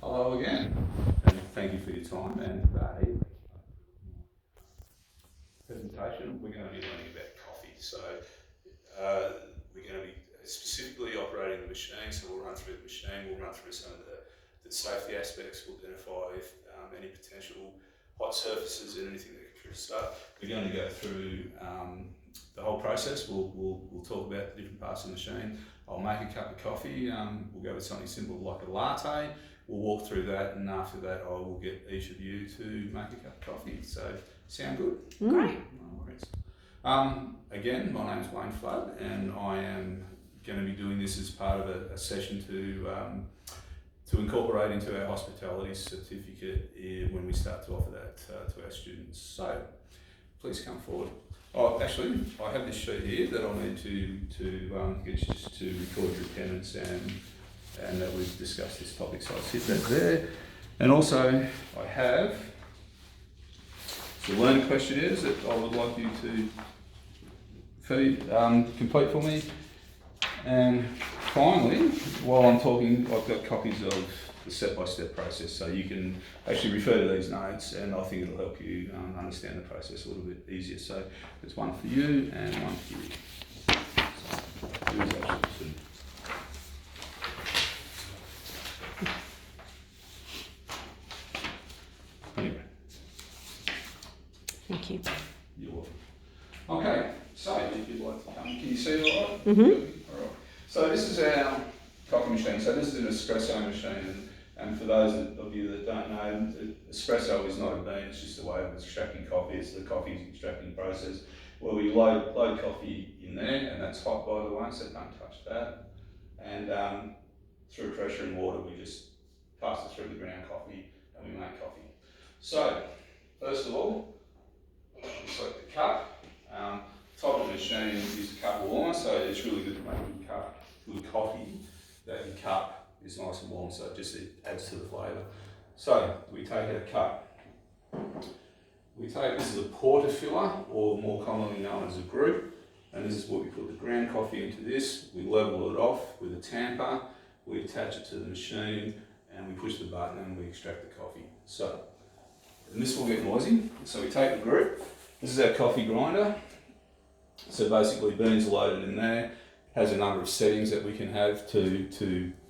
Hello again, and thank you for your time. And today, presentation, we're going to be learning about coffee. So we're going to be specifically operating the machine. So we'll run through the machine. We'll run through some of the safety aspects. We'll identify if, any potential hot surfaces and anything that could trip stuff. We're going to go through the whole process. We'll talk about the different parts of the machine. I'll make a cup of coffee. We'll go with something simple like a latte. We'll walk through that, and after that I will get each of you to make a cup of coffee. So, sound good? Great. No worries. Again, my name's Wayne Flood, and I am going to be doing this as part of a session to incorporate into our hospitality certificate when we start to offer that to our students. So, please come forward. Oh, actually, I have this sheet here that I'll need to get you just to record your attendance and that we've discussed this topic, so I'll sit that there. And also, I have the learning questionnaires that I would like you to complete for me. And finally, while I'm talking, I've got copies of the step-by-step process, so you can actually refer to these notes, and I think it'll help you understand the process a little bit easier. So there's one for you and one for you. So, here's actually two. Anyway. Thank you. You're welcome. Okay, so if you'd like to come, can you see it all right? Mm-hmm. All right. So this is our coffee machine. So this is an espresso machine, and for those of you that don't know, espresso is not a bean, it's just a way of extracting coffee. It's the coffee extracting process where we load coffee in there, and that's hot, by the way, so don't touch that. And through pressure and water, we just pass it through the ground coffee and we make coffee. So, first of all, select the cup. Top of the machine is a cup warmer, so it's really good to make good coffee that your cup is nice and warm, so it adds to the flavour. So we take our cup. This is a portafilter, or more commonly known as a group, and this is what we put the ground coffee into this. We level it off with a tamper, we attach it to the machine, and we push the button and we extract the coffee. So, and this will get noisy, so we take the group. This is our coffee grinder. So basically beans are loaded in there, has a number of settings that we can have to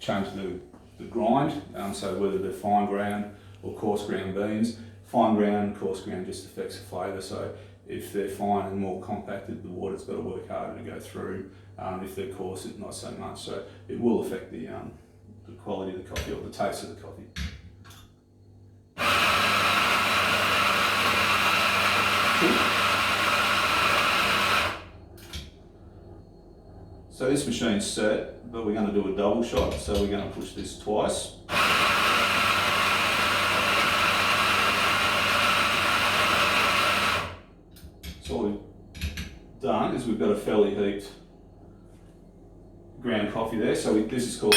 change the grind, so whether they're fine ground or coarse ground beans. Fine ground, coarse ground just affects the flavour, so if they're fine and more compacted, the water's got to work harder to go through. If they're coarse, not so much, so it will affect the quality of the coffee or the taste of the coffee. So this machine's set, but we're going to do a double shot, so we're going to push this twice. So what we've done is we've got a fairly heaped ground coffee there, so this is called,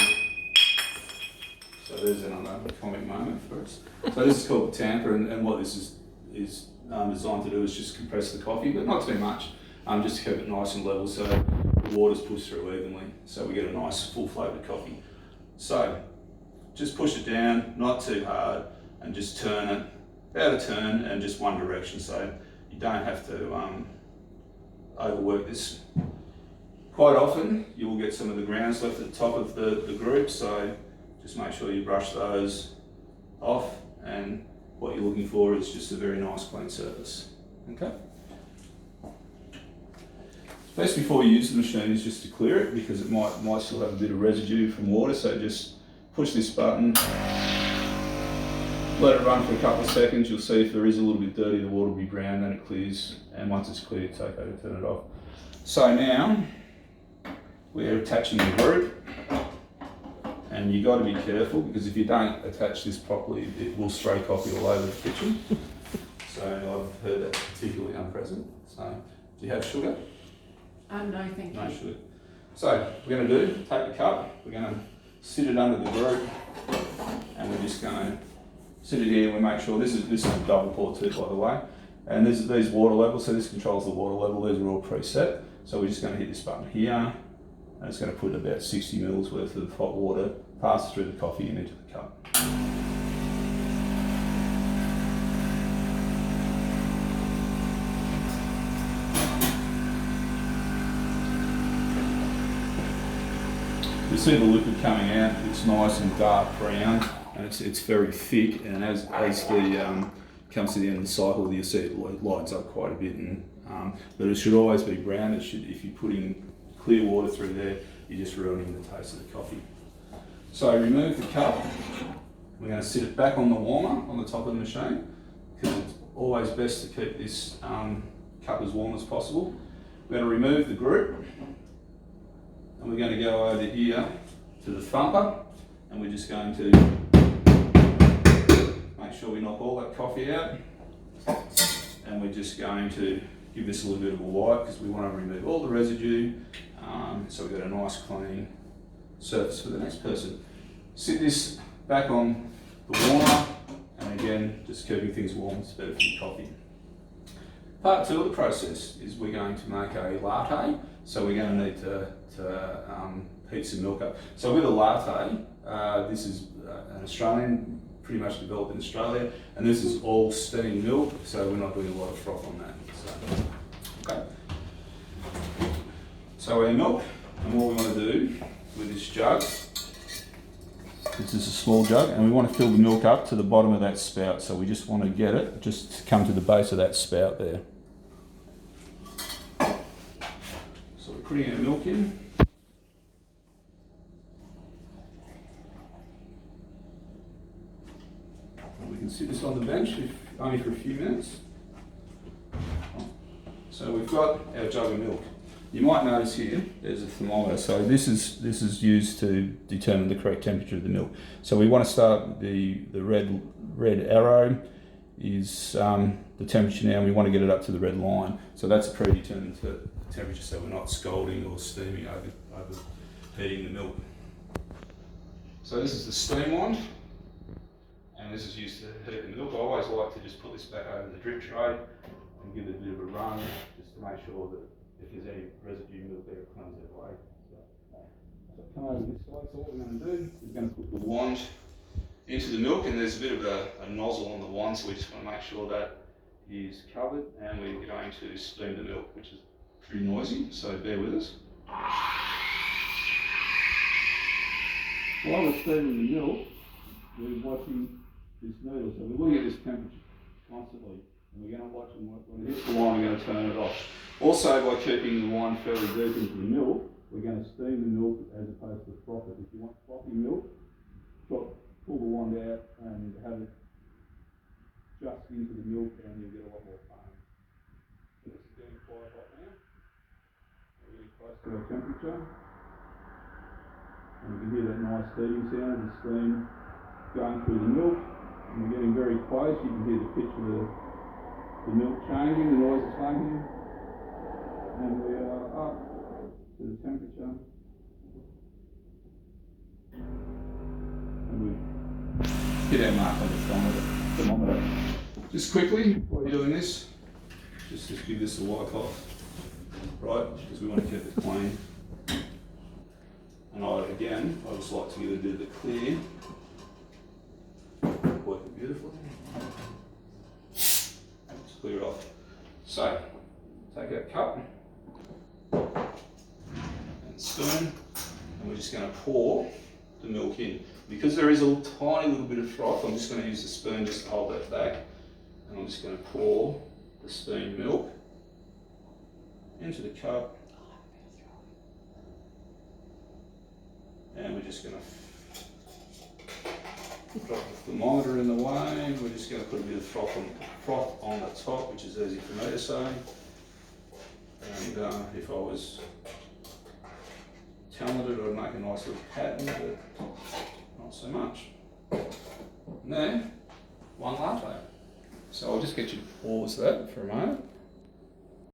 so there's another comic moment for us. So this is called the tamper, and what this is designed to do is just compress the coffee, but not too much, just to keep it nice and level so the water's pushed through evenly, so we get a nice full flavoured coffee. So just push it down, not too hard, and just turn it, about a turn and just one direction, so you don't have to overwork this. Quite often you will get some of the grounds left at the top of the group, so just make sure you brush those off, and what you're looking for is just a very nice clean surface. Okay? Best before you use the machine is just to clear it, because it might still have a bit of residue from water, so just push this button, let it run for a couple of seconds. You'll see if there is a little bit dirty, the water will be brown, then it clears, and once it's cleared, it's okay to turn it off. So now we're attaching the group, and you've got to be careful, because if you don't attach this properly, it will spray coffee all over the kitchen. So I've heard that's particularly unpleasant. So do you have sugar? No, thank you. No sugar. So we're going to take the cup, we're going to sit it under the group, and we're just going to sit it here, and we make sure, this is a double pour too, by the way, and these water levels, so this controls the water level, these are all preset. So we're just going to hit this button here, and it's going to put about 60 mils worth of hot water passes through the coffee and into the cup. You see the liquid coming out, it's nice and dark brown, and it's very thick, and as the comes to the end of the cycle, you'll see it lights up quite a bit, and but it should always be brown. If you're putting clear water through there, you're just ruining the taste of the coffee. So remove the cup. We're going to sit it back on the warmer on the top of the machine, because it's always best to keep this cup as warm as possible. We're going to remove the group, and we're going to go over here to the thumper, and we're just going to make sure we knock all that coffee out, and we're just going to give this a little bit of a wipe because we want to remove all the residue, so we've got a nice clean surface for the next person. Sit this back on the warmer, and again, just keeping things warm is better for your coffee. Part 2 of the process is we're going to make a latte, so we're going to need to heat some milk up. So with a latte, this is an Australian, pretty much developed in Australia, and this is all steamed milk, so we're not doing a lot of froth on that. So, okay. So our milk, and what we want to do with this jug, this is a small jug, and we want to fill the milk up to the bottom of that spout, so we just want to get it, just to come to the base of that spout there. So we're putting our milk in. We can sit this on the bench only for a few minutes. So we've got our jug of milk. You might notice here, there's a thermometer. So this is used to determine the correct temperature of the milk. So we want to start, the red arrow is the temperature now, and we want to get it up to the red line. So that's a predetermined temperature, so we're not scalding or steaming overheating the milk. So this is the steam wand, and this is used to heat the milk. I always like to just put this back over the drip tray and give it a bit of a run, just to make sure that if there's any residue milk there, it comes that way. So come over this way. So what we're going to do is we're going to put the wand into the milk, and there's a bit of a nozzle on the wand, so we just want to make sure that is covered, and we're going to steam the milk, which is pretty noisy, so bear with us. While we're steaming the milk, we're watching this needle, so we're looking at this temperature constantly, and we're going to watch it. When it hits the line, we're going to turn it off. Also, by keeping the wine fairly deep into the milk, we're going to steam the milk as opposed to froth it. If you want frothy milk, pull the wand out and have it just into the milk, and you'll get a lot more foam. So this is getting quite hot now. We're getting close to our temperature. And you can hear that nice steaming sound of the steam going through the milk. And we're getting very close. You can hear the pitch of the milk changing, the noise it's making. And we are up to the temperature. And we hit our mark on the thermometer. Just quickly, while you're doing this, just give this a wipe off, right? Because we want to keep it clean. And I just like to give it a bit of a clear. Work it beautifully. Just clear it off. So, take our cup and spoon, and we're just going to pour the milk in. Because there is a tiny little bit of froth, I'm just going to use the spoon just to hold that back, and I'm just going to pour the steamed milk into the cup, and we're just going to drop the thermometer in the way. We're just going to put a bit of froth on the top, which is easy for me to say. And if I was talented, I'd make a nice little pattern, but not so much. And then, one latte. So I'll just get you to pause that for a moment.